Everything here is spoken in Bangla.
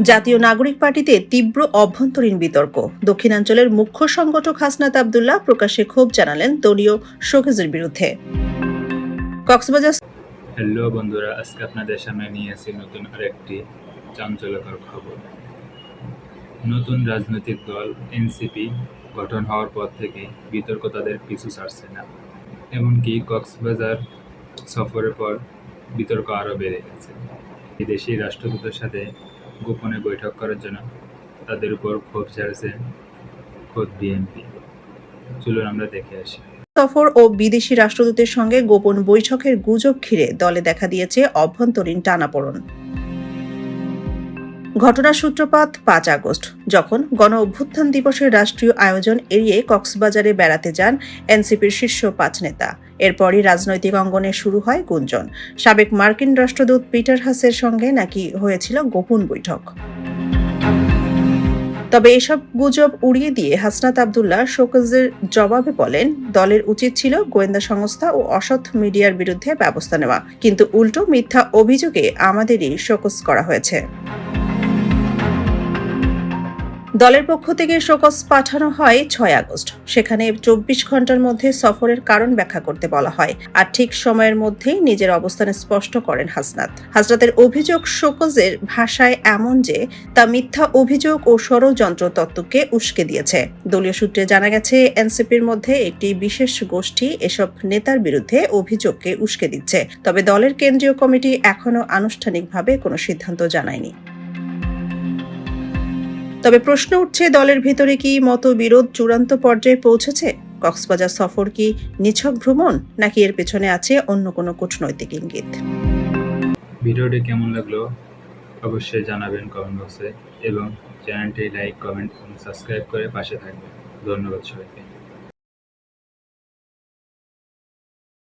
জাতীয় নাগরিক পার্টিতে তীব্র অভ্যন্তরীণ বিতর্ক। দক্ষিণাঞ্চলের মুখ্য সংগঠক হাসনাত আব্দুল্লাহ প্রকাশ্যে ক্ষোভ জানালেন দলীয় শোকেজের বিরুদ্ধে। কক্সবাজার। হ্যালো বন্ধুরা, আজকে আপনাদের সামনে নিয়ে আসি নতুন আরেকটি চাঞ্চল্যকর খবর। নতুন রাজনৈতিক দল এনসিপি গঠন হওয়ার পর থেকে বিতর্ক তাদের পিছু ছাড়ছে না। এমনকি কক্সবাজার সফরের পর বিতর্ক আরও বেড়ে গেছে। বিদেশি রাষ্ট্রদূতের সাথে গোপনে বৈঠক করার জন্য তাদের উপর ক্ষোভ ঝাড়ছে খোদ বিএনপি। চলুন আমরা দেখে আসি। সফর ও বিদেশি রাষ্ট্রদূতের সঙ্গে গোপন বৈঠকের গুজব ঘিরে দলে দেখা দিয়েছে অভ্যন্তরীণ টানাপোড়েন। ঘটনার সূত্রপাত ৫ আগস্ট, যখন গণ অভ্যুত্থান দিবসের রাষ্ট্রীয় আয়োজন এড়িয়ে কক্সবাজারে বেড়াতে যান এনসিপির শীর্ষ ৫ নেতা। এরপরই রাজনৈতিক অঙ্গনে শুরু হয় গুঞ্জন, সাবেক মার্কিন রাষ্ট্রদূত পিটার হাসের সঙ্গে নাকি হয়েছিল গোপন বৈঠক। তবে এসব গুজব উড়িয়ে দিয়ে হাসনাত আব্দুল্লাহ শোকজের জবাবে বলেন, দলের উচিত ছিল গোয়েন্দা সংস্থা ও অসৎ মিডিয়ার বিরুদ্ধে ব্যবস্থা নেওয়া, কিন্তু উল্টো মিথ্যা অভিযোগে আমাদেরই শোকজ করা হয়েছে। দলের পক্ষ থেকে শোকজ পাঠানো হয় ৬ আগস্ট। সেখানে ২৪ ঘন্টার মধ্যে সফরের কারণ ব্যাখ্যা করতে বলা হয়, আর ঠিক সময়ের মধ্যেই নিজের অবস্থান স্পষ্ট করেন হাসনাতের অভিযোগ শোকজের ভাষায় এমন যে তা মিথ্যা অভিযোগ ও ষড়যন্ত্র তত্ত্বকে উস্কে দিয়েছে। দলীয় সূত্রে জানা গেছে, এনসিপির মধ্যে একটি বিশেষ গোষ্ঠী এসব নেতার বিরুদ্ধে অভিযোগকে উস্কে দিচ্ছে। তবে দলের কেন্দ্রীয় কমিটি এখনও আনুষ্ঠানিকভাবে কোনো সিদ্ধান্ত জানায়নি। তবে প্রশ্ন উঠছে, দলের ভিতরে কি মতবিরোধ চূড়ান্ত পর্যায়ে পৌঁছেছে? কক্সবাজার সফর কি নিছক ভ্রমণ, নাকি এর পেছনে আছে অন্য কোনো কূটনৈতিক ইঙ্গিত? ভিডিওটি কেমন লাগলো অবশ্যই জানাবেন কমেন্ট বক্সে, এবং চ্যানেলটি লাইক, কমেন্ট এবং সাবস্ক্রাইব করে পাশে থাকবেন। ধন্যবাদ সবাইকে।